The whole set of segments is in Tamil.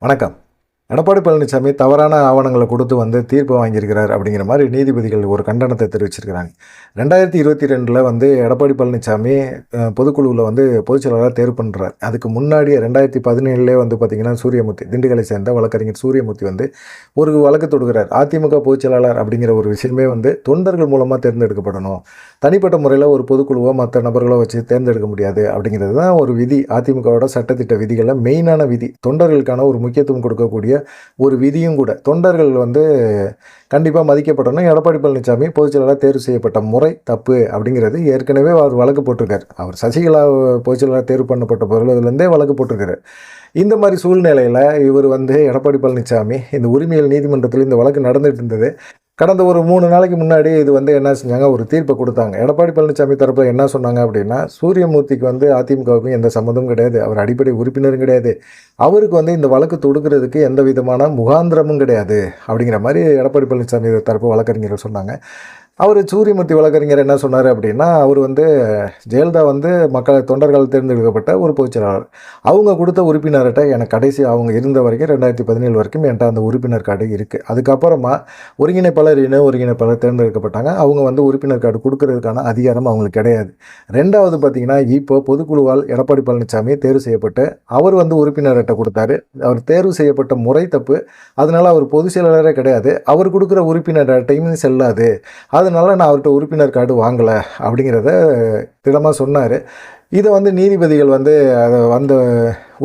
வணக்கம். எடப்பாடி பழனிசாமி தவறான ஆவணங்களை கொடுத்து தீர்ப்பு வாங்கியிருக்கிறார் அப்படிங்கிற மாதிரி நீதிபதிகள் ஒரு கண்டனத்தை தெரிவிச்சிருக்கிறாங்க. 2022 எடப்பாடி பழனிசாமி பொதுக்குழுவில் பொதுச் செயலாளராக தேர்வு பண்ணுறார். அதுக்கு முன்னாடி 2017 பார்த்தீங்கன்னா சூரியமூர்த்தி, திண்டுக்கலை சேர்ந்த வழக்கறிஞர் சூரியமூர்த்தி ஒரு வழக்கு தொடுக்கிறார். அதிமுக பொதுச் செயலாளர் அப்படிங்கிற ஒரு விஷயமே தொண்டர்கள் மூலமாக தேர்ந்தெடுக்கப்படணும், தனிப்பட்ட முறையில் ஒரு பொதுக்குழுவோ மற்ற நபர்களோ வச்சு தேர்ந்தெடுக்க முடியாது அப்படிங்கிறது தான் ஒரு விதி. அதிமுகவோட சட்டத்திட்ட விதிகளில் மெயினான விதி, தொண்டர்களுக்கான ஒரு முக்கியத்துவம் கொடுக்கக்கூடிய ஒரு விதியும் கூட. தொண்டர்கள் கண்டிப்பாக மதிக்கப்படணும். எடப்பாடி பழனிசாமி பொதுச்செயலாளர் தேர்வு செய்யப்பட்ட முறை தப்பு அப்படிங்கிறது ஏற்கனவே அவர் வழக்கு போட்டிருக்கார். அவர் சசிகலா பொதுச்செயலாளர் தேர்வு பண்ணப்பட்ட பொருளிலேருந்தே வழக்கு போட்டிருக்காரு. இந்த மாதிரி சூழ்நிலையில் இவர் எடப்பாடி பழனிசாமி இந்த உரிமையியல் நீதிமன்றத்தில் இந்த வழக்கு நடந்துகிட்டு இருந்தது. கடந்த ஒரு 3 நாளைக்கு முன்னாடி இது என்ன செஞ்சாங்க, ஒரு தீர்ப்பை கொடுத்தாங்க. எடப்பாடி பழனிசாமி தரப்பில் என்ன சொன்னாங்க அப்படின்னா, சூரியமூர்த்திக்கு அதிமுகவுக்கும் எந்த சம்மந்தமும் கிடையாது, அவர் அடிப்படை உறுப்பினரும் கிடையாது, அவருக்கு இந்த வழக்கு தொடுக்கிறதுக்கு எந்த விதமான முகாந்திரமும் கிடையாது அப்படிங்கிற மாதிரி எடப்பாடி பழனிசாமி தரப்பு வழக்கறிஞர்கள் சொன்னாங்க. அவர் சூரியமூர்த்தி வழக்கறிஞர் என்ன சொன்னார் அப்படின்னா, அவர் ஜெயலலிதா மக்கள் தொண்டர்கள் தேர்ந்தெடுக்கப்பட்ட ஒரு பொதுச்செயலாளர், அவங்க கொடுத்த உறுப்பினர்கிட்ட எனக்கு கடைசி அவங்க இருந்த வரைக்கும் 2017 வரைக்கும் என்கிட்ட அந்த உறுப்பினர் கார்டு இருக்குது. அதுக்கப்புறமா ஒருங்கிணைப்பாளர் தேர்ந்தெடுக்கப்பட்டாங்க. அவங்க உறுப்பினர் கார்டு கொடுக்கறதுக்கான அதிகாரம் அவங்களுக்கு கிடையாது. ரெண்டாவது பார்த்தீங்கன்னா, இப்போ பொதுக்குழுவால் எடப்பாடி பழனிசாமி தேர்வு செய்யப்பட்டு அவர் உறுப்பினர்கிட்ட கொடுத்தாரு. அவர் தேர்வு செய்யப்பட்ட முறை தப்பு, அதனால் அவர் பொதுச் செயலாளரே கிடையாது, அவர் கொடுக்குற உறுப்பினர் அட்டையும் செல்லாது, அதனால நான் அவர்கிட்ட உறுப்பினர் கார்டு வாங்கலை அப்படிங்கிறத திடமாக சொன்னார். இதை நீதிபதிகள் அதை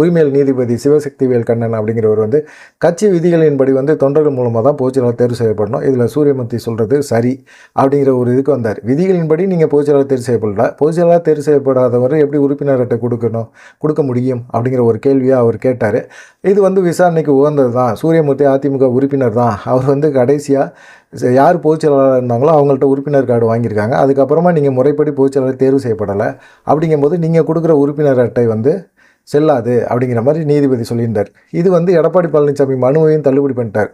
உரிமையியல் நீதிபதி சிவசக்திவேல் கண்ணன் அப்படிங்கிறவர் கட்சி விதிகளின்படி தொண்டர்கள் மூலமாக தான் பொதுச்செயலாளர் தேர்வு செய்யப்படணும், இதில் சூரியமூர்த்தி சொல்கிறது சரி அப்படிங்கிற ஒரு இதுக்கு வந்தார். விதிகளின்படி நீங்கள் பொதுச்செயலாளர் தேர்வு செய்யப்படல, பொதுச்செயலாளர் தேர்வு செய்யப்படாதவர் எப்படி உறுப்பினர் அட்டை கொடுக்க முடியும் அப்படிங்கிற ஒரு கேள்வியை அவர் கேட்டார். இது விசாரணைக்கு உகந்தது தான். சூரியமூர்த்தி அதிமுக உறுப்பினர் தான். அவர் கடைசியாக யார் பொதுச்செயலாளர் இருந்தாங்களோ அவங்கள்ட்ட உறுப்பினர் கார்டு வாங்கியிருக்காங்க. அதுக்கப்புறமா நீங்கள் முறைப்படி பொதுச்செயலாளர் தேர்வு செய்யப்படலை அப்படிங்கும்போது நீங்கள் கொடுக்குற உறுப்பினர் அட்டை செல்லாது அப்படிங்கிற மாதிரி நீதிபதி சொல்லியிருந்தார். இது எடப்பாடி பழனிசாமி மனுவையும் தள்ளுபடி பண்ணிட்டார்.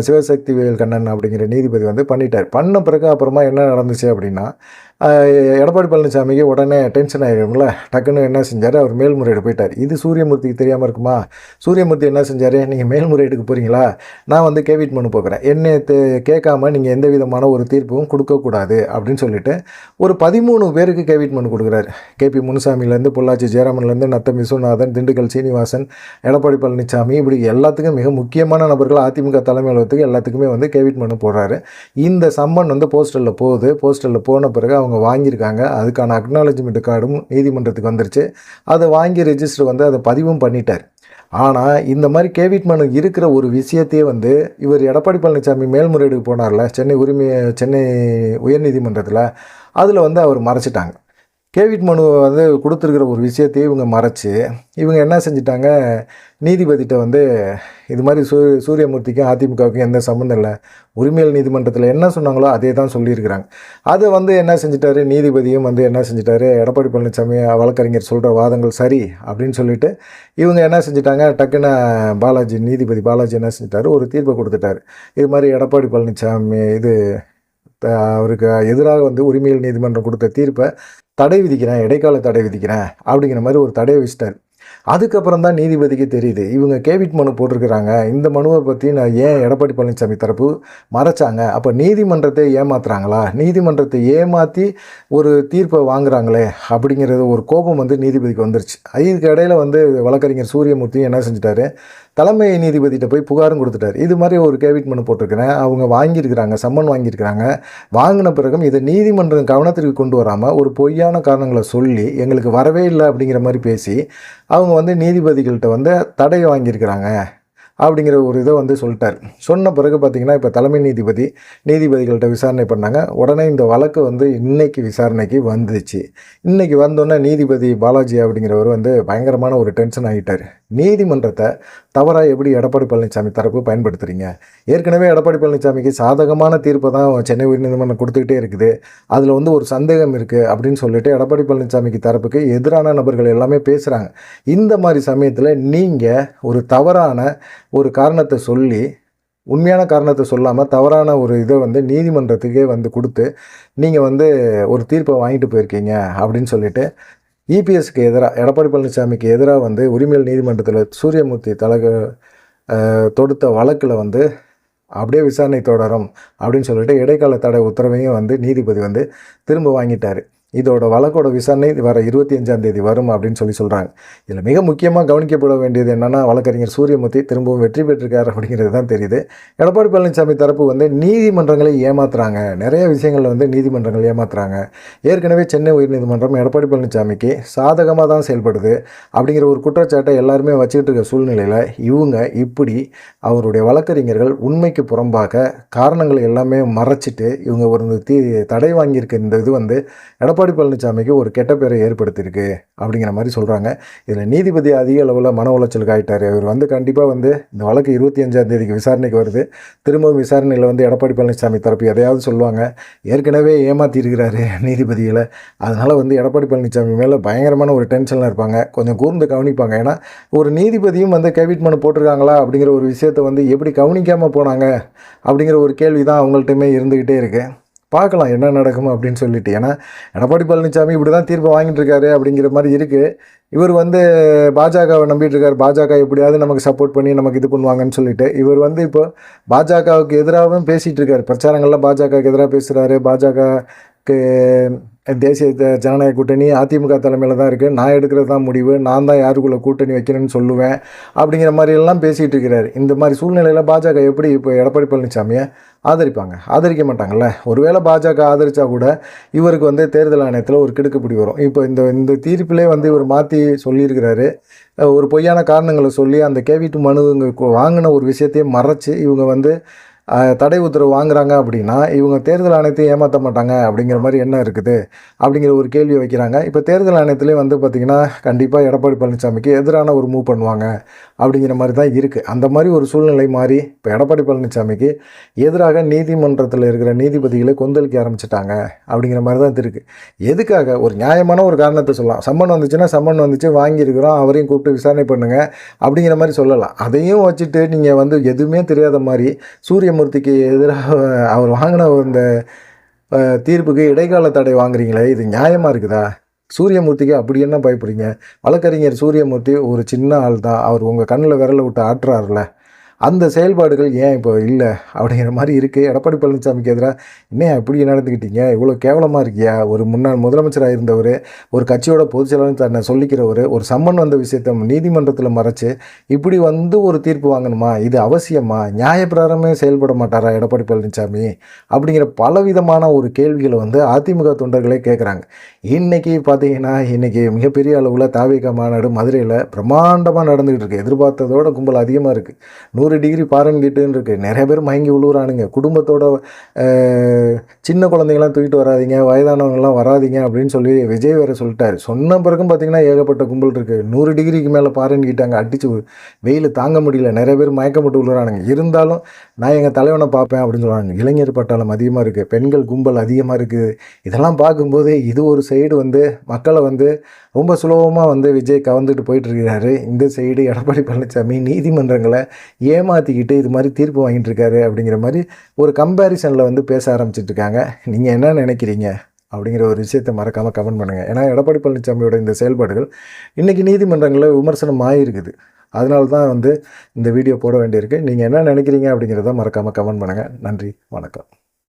சிவசக்திவேல் கண்ணன் அப்படிங்கிற நீதிபதி பண்ணிட்டார். பண்ண பிறகு அப்புறமா என்ன நடந்துச்சு அப்படின்னா, எடப்பாடி பழனிசாமிக்கு உடனே டென்ஷன் ஆகிடும்ல, டக்குன்னு என்ன செஞ்சார், அவர் மேல்முறையீடு போயிட்டார். இது சூரியமூர்த்திக்கு தெரியாமல் இருக்குமா? சூரியமூர்த்தி என்ன செஞ்சார், நீங்கள் மேல்முறையீடுக்கு போகிறீங்களா, நான் கேவிட் மனு போகிறேன், என்னை கேட்காம நீங்கள் எந்த விதமான ஒரு தீர்ப்பும் கொடுக்கக்கூடாது அப்படின்னு சொல்லிட்டு ஒரு 13 பேருக்கு கேவிட் மனு கொடுக்குறாரு. KP முனுசாமிலேருந்து, பொள்ளாச்சி ஜெயராமன்லேருந்து, நத்தம் விஸ்வநாதன், திண்டுக்கல் சீனிவாசன், எடப்பாடி பழனிசாமி, இப்படி எல்லாத்துக்கும் மிக முக்கியமான நபர்கள் அதிமுக தலைமை அலுவலகத்துக்கு எல்லாத்துக்குமே கேவிட் மனு போடுறாரு. இந்த சம்மன் போஸ்டலில் போகுது. போஸ்டலில் போன பிறகு அவங்க வாங்கியிருக்காங்க. அதுக்கான அக்னாலஜ்மெண்ட் கார்டும் நீதிமன்றத்துக்கு வந்துருச்சு. அதை வாங்கி ரெஜிஸ்டர் அதை பதிவும் பண்ணிட்டார். ஆனால் இந்த மாதிரி கேவிட் மனு இருக்கிற ஒரு விஷயத்தையே இவர் எடப்பாடி பழனிசாமி மேல்முறையீடுக்கு போனார்ல, சென்னை உயர்நீதிமன்றத்தில், அதில் அவர் மறைச்சிட்டாங்க. கேவிட் மனு கொடுத்துருக்கிற ஒரு விஷயத்தையே இவங்க மறைச்சி இவங்க என்ன செஞ்சிட்டாங்க, நீதிபதிகிட்ட இது மாதிரி சூரியமூர்த்திக்கும் அதிமுகவுக்கும் எந்த சம்மந்தம் இல்லை, உரிமையியல் நீதிமன்றத்தில் என்ன சொன்னாங்களோ அதே தான் சொல்லியிருக்கிறாங்க. அதை என்ன செஞ்சிட்டாரு, நீதிபதியும் என்ன செஞ்சிட்டாரு, எடப்பாடி பழனிசாமி வழக்கறிஞர் சொல்கிற வாதங்கள் சரி அப்படின்னு சொல்லிட்டு இவங்க என்ன செஞ்சிட்டாங்க, டக்குன்னு நீதிபதி பாலாஜி என்ன செஞ்சிட்டாரு, ஒரு தீர்ப்பை கொடுத்துட்டார். இது மாதிரி எடப்பாடி பழனிசாமி அவருக்கு எதிராக உரிமையியல் நீதிமன்றம் கொடுத்த தீர்ப்பை தடை விதிக்கிறேன், இடைக்கால தடை விதிக்கிறேன் அப்படிங்கிற மாதிரி ஒரு தடையை வச்சிட்டார். அதுக்கப்புறம் தான் நீதிபதிக்கு தெரியுது, இவங்க கேவிட் மனு போட்டிருக்கிறாங்க, இந்த மனுவை பற்றி நான் ஏன் எடப்பாடி பழனிசாமி தரப்பு மறைச்சாங்க, அப்போ நீதிமன்றத்தை ஏமாத்துறாங்களா, நீதிமன்றத்தை ஏமாற்றி ஒரு தீர்ப்பை வாங்குறாங்களே அப்படிங்கிறது ஒரு கோபம் நீதிபதிக்கு வந்துருச்சு. இதுக்கு இடையில வழக்கறிஞர் சூரியமூர்த்தி என்ன செஞ்சிட்டாரு, தலைமை நீதிபதிகிட்ட போய் புகாரும் கொடுத்துட்டார். இது மாதிரி ஒரு கேவிட் மனு போட்டிருக்கிறேன், அவங்க வாங்கியிருக்கிறாங்க, சம்மன் வாங்கியிருக்கிறாங்க, வாங்கின பிறகும் இதை நீதிமன்றம் கவனத்திற்கு கொண்டு வராமல் ஒரு பொய்யான காரணங்களை சொல்லி எங்களுக்கு வரவே இல்லை அப்படிங்கிற மாதிரி பேசி அவங்க நீதிபதிகள்கிட்ட தடை வாங்கியிருக்கிறாங்க அப்படிங்கிற ஒரு இதை சொல்லிட்டார். சொன்ன பிறகு பார்த்திங்கன்னா, இப்போ தலைமை நீதிபதிகள்கிட்ட விசாரணை பண்ணாங்க. உடனே இந்த வழக்கு இன்றைக்கி விசாரணைக்கு வந்துச்சு. இன்றைக்கி வந்தோன்னே நீதிபதி பாலாஜி அப்படிங்கிறவர் பயங்கரமான ஒரு டென்ஷன் ஆகிட்டார். நீதிமன்றத்தை தவறாக எப்படி எடப்பாடி பழனிசாமி தரப்பு பயன்படுத்துகிறீங்க, ஏற்கனவே எடப்பாடி பழனிசாமிக்கு சாதகமான தீர்ப்பை தான் சென்னை உயர்நீதிமன்றம் கொடுத்துக்கிட்டே இருக்குது, அதில் ஒரு சந்தேகம் இருக்குது அப்படின்னு சொல்லிட்டு எடப்பாடி பழனிசாமிக்கு தரப்புக்கு எதிரான நபர்கள் எல்லாமே பேசுகிறாங்க. இந்த மாதிரி சமயத்தில் நீங்கள் ஒரு தவறான ஒரு காரணத்தை சொல்லி, உண்மையான காரணத்தை சொல்லாமல் தவறான ஒரு இதை நீதிமன்றத்துக்கே கொடுத்து நீங்கள் ஒரு தீர்ப்பை வாங்கிட்டு போயிருக்கீங்க அப்படின்னு சொல்லிட்டு இபிஎஸ்க்கு எதிராக, எடப்பாடி பழனிசாமிக்கு எதிராக உரிமையியல் நீதிமன்றத்தில் சூரியமூர்த்தி தொடுத்த வழக்கில் வந்து அப்படியே விசாரணை தொடரும் அப்படின்னு சொல்லிட்டு இடைக்கால தடை உத்தரவையும் வந்து நீதிபதி வந்து திரும்ப வாங்கிட்டார். இதோட வழக்கோட விசாரணை வர 25ஆம் தேதி வரும் அப்படின்னு சொல்கிறாங்க. இதில் மிக முக்கியமாக கவனிக்கப்பட வேண்டியது என்னென்னா, வழக்கறிஞர் சூரியமூர்த்தி திரும்பவும் வெற்றி பெற்றிருக்கார் அப்படிங்கிறது தான் தெரியுது. எடப்பாடி பழனிசாமி தரப்பு வந்து நீதிமன்றங்களை ஏமாத்துறாங்க, நிறைய விஷயங்களில் வந்து நீதிமன்றங்கள் ஏமாத்துறாங்க. ஏற்கனவே சென்னை உயர்நீதிமன்றம் எடப்பாடி பழனிசாமிக்கு சாதகமாக தான் செயல்படுது அப்படிங்கிற ஒரு குற்றச்சாட்டை எல்லாருமே வச்சுக்கிட்டு இருக்க சூழ்நிலையில் இவங்க இப்படி அவருடைய வழக்கறிஞர்கள் உண்மைக்கு புறம்பாக காரணங்களை எல்லாமே மறைச்சிட்டு இவங்க ஒரு தடை வாங்கியிருக்க இந்த இது வந்து எடப்பாடி பழனிசாமிக்கு ஒரு கெட்ட பேரை ஏற்படுத்தியிருக்கு அப்படிங்கிற மாதிரி சொல்கிறாங்க. இதில் நீதிபதி அதிக அளவில் மன உளைச்சலுக்கு ஆகிட்டார். இவர் வந்து கண்டிப்பாக வந்து இந்த வழக்கு 25ஆம் தேதிக்கு விசாரணைக்கு வருது. திரும்பவும் விசாரணையில் வந்து எடப்பாடி பழனிசாமி தரப்பு எதையாவது சொல்லுவாங்க. ஏற்கனவே ஏமாற்றிருக்கிறாரு நீதிபதிகளை. அதனால் வந்து எடப்பாடி பழனிசாமி மேலே பயங்கரமான ஒரு டென்ஷனில் இருப்பாங்க. கொஞ்சம் கூர்ந்து கவனிப்பாங்க. ஏன்னா ஒரு நீதிபதியும் வந்து கேவிட் மனு போட்டிருக்காங்களா அப்படிங்கிற ஒரு விஷயத்தை வந்து எப்படி கவனிக்காமல் போனாங்க அப்படிங்கிற ஒரு கேள்வி தான் அவங்கள்ட்டுமே இருந்துக்கிட்டே இருக்குது. பார்க்கலாம் என்ன நடக்கும் அப்படின்னு சொல்லிட்டு. ஏன்னா எடப்பாடி பழனிசாமி இப்படி தான் தீர்ப்பு வாங்கிட்டு இருக்காரு அப்படிங்கிற மாதிரி இருக்குது. இவர் வந்து பாஜகவை நம்பிட்டு இருக்கார். பாஜக எப்படியாவது நமக்கு சப்போர்ட் பண்ணி நமக்கு இது பண்ணுவாங்கன்னு சொல்லிட்டு இவர் வந்து இப்போ பாஜகவுக்கு எதிராகவும் பேசிகிட்டு இருக்கார். பிரச்சாரங்கள்லாம் பாஜகவுக்கு எதிராக பேசுகிறாரு. பாஜகவுக்கு தேசிய ஜனநாயக கூட்டணி அதிமுக தலைமையில் தான் இருக்குது, நான் எடுக்கிறது தான் முடிவு, நான் தான் யாருக்குள்ளே கூட்டணி வைக்கிறேன்னு சொல்லுவேன் அப்படிங்கிற மாதிரியெல்லாம் பேசிகிட்டு இருக்கிறார். இந்த மாதிரி சூழ்நிலையில் பாஜக எப்படி இப்போ எடப்பாடி பழனிசாமியை ஆதரிப்பாங்க? ஆதரிக்க மாட்டாங்கள்ல. ஒருவேளை பாஜக ஆதரித்தா கூட இவருக்கு வந்து தேர்தல் ஆணையத்தில் ஒரு கிடுக்குப்பிடி வரும். இப்போ இந்த தீர்ப்பிலே வந்து இவர் மாற்றி சொல்லியிருக்கிறாரு. ஒரு பொய்யான காரணங்களை சொல்லி அந்த கேவிட் மனு வாங்கின ஒரு விஷயத்தையே மறைச்சி இவங்க வந்து தடை உத்தரவு வாங்குறாங்க அப்படின்னா இவங்க தேர்தல் ஆணையத்தை ஏமாற்ற மாட்டாங்க அப்படிங்கிற மாதிரி என்ன இருக்குது அப்படிங்கிற ஒரு கேள்வி வைக்கிறாங்க. இப்போ தேர்தல் ஆணையத்திலே வந்து பார்த்திங்கன்னா கண்டிப்பாக எடப்பாடி பழனிசாமிக்கு எதிரான ஒரு மூவ் பண்ணுவாங்க அப்படிங்கிற மாதிரி தான் இருக்குது. அந்த மாதிரி ஒரு சூழ்நிலை மாறி இப்போ எடப்பாடி பழனிசாமிக்கு எதிராக நீதிமன்றத்தில் இருக்கிற நீதிபதிகளை கொந்தளிக்க ஆரம்பிச்சிட்டாங்க அப்படிங்கிற மாதிரி தான் இருக்குது. எதுக்காக? ஒரு நியாயமான ஒரு காரணத்தை சொல்லலாம். சம்மன் வந்துச்சுன்னா சம்மன் வந்துச்சு, வாங்கியிருக்கிறோம், அவரையும் கூப்பிட்டு விசாரணை பண்ணுங்கள் அப்படிங்கிற மாதிரி சொல்லலாம். அதையும் வச்சுட்டு நீங்கள் வந்து எதுவுமே தெரியாத மாதிரி சூரியமூர்த்திக்கு எதிராக அவர் வாங்கின இந்த தீர்ப்புக்கு இடைக்கால தடை வாங்குறீங்களே, இது நியாயமாக இருக்குதா? சூரியமூர்த்திக்கு அப்படி என்ன பயப்படுறீங்க? வழக்கறிஞர் சூரியமூர்த்தி ஒரு சின்ன ஆள் தான். அவர் உங்கள் கண்ணில் விரலை விட்டு ஆட்டுறாருல, அந்த செயல்பாடுகள் ஏன் இப்போ இல்லை அப்படிங்கிற மாதிரி இருக்குது. எடப்பாடி பழனிசாமிக்கு எதிராக இன்னும் இப்படி நடந்துக்கிட்டீங்க, இவ்வளோ கேவலமாக இருக்கியா? ஒரு முன்னாள் முதலமைச்சராக இருந்தவர், ஒரு கட்சியோட பொதுச் செயலாளர் தன்னை சொல்லிக்கிறவர், ஒரு சம்மன் வந்த விஷயத்தை நீதிமன்றத்தில் மறைச்சு இப்படி வந்து ஒரு தீர்ப்பு வாங்கணுமா? இது அவசியமா? நியாயப்பிரகாரமே செயல்பட மாட்டாரா எடப்பாடி பழனிசாமி? அப்படிங்கிற பலவிதமான ஒரு கேள்விகளை வந்து அதிமுக தொண்டர்களே கேட்குறாங்க. இன்றைக்கி பார்த்தீங்கன்னா மிகப்பெரிய அளவில் தாவேகா மாநாடு மதுரையில் பிரம்மாண்டமாக நடந்துக்கிட்டு இருக்குது. எதிர்பார்த்ததோட கும்பல் அதிகமாக இருக்குது. 100 டிகிரி ஃபாரன்ஹீட்டுன்னு இருக்குது. நிறைய பேர் மயங்கி விழுவுறானுங்க. குடும்பத்தோட சின்ன குழந்தைங்களாம் தூக்கிட்டு வராதிங்க, வயதானவங்களாம் வராதிங்க அப்படின்னு சொல்லி விஜய் வேறு சொல்லிட்டார். சொன்ன பிறகும் பார்த்திங்கன்னா ஏகப்பட்ட கும்பல் இருக்குது. 100 டிகிரிக்கு மேலே ஃபாரன்ஹீட்டாங்க. அடித்து வெயில் தாங்க முடியல. நிறைய பேர் மயக்கப்பட்டு விழுறானுங்க. இருந்தாலும் நான் எங்கள் தலைவனை பார்ப்பேன் அப்படின்னு சொல்கிறாங்க. இளைஞர் பட்டாளம் அதிகமாக இருக்குது, பெண்கள் கும்பல் அதிகமாக இருக்குது. இதெல்லாம் பார்க்கும்போது இது ஒரு சைடு வந்து மக்களை வந்து ரொம்ப சுலபமாக வந்து விஜய் கவர்ந்துட்டு போயிட்டுருக்கிறாரு. இந்த சைடு எடப்பாடி பழனிசாமி நீதிமன்றங்களை ஏமாற்றிக்கிட்டு இது மாதிரி தீர்ப்பு வாங்கிட்டு இருக்காரு அப்படிங்கிற மாதிரி ஒரு கம்பேரிசனில் வந்து பேச ஆரம்பிச்சிட்ருக்காங்க. நீங்கள் என்ன நினைக்கிறீங்க அப்படிங்கிற ஒரு விஷயத்தை மறக்காமல் கமெண்ட் பண்ணுங்கள். ஏன்னா எடப்பாடி பழனிசாமியோட இந்த செயல்பாடுகள் இன்றைக்கி நீதிமன்றங்களில் விமர்சனம் ஆகிருக்குது. அதனால தான் வந்து இந்த வீடியோ போட வேண்டியிருக்கு. நீங்கள் என்ன நினைக்கிறீங்க அப்படிங்கிறத மறக்காமல் கமெண்ட் பண்ணுங்கள். நன்றி, வணக்கம்.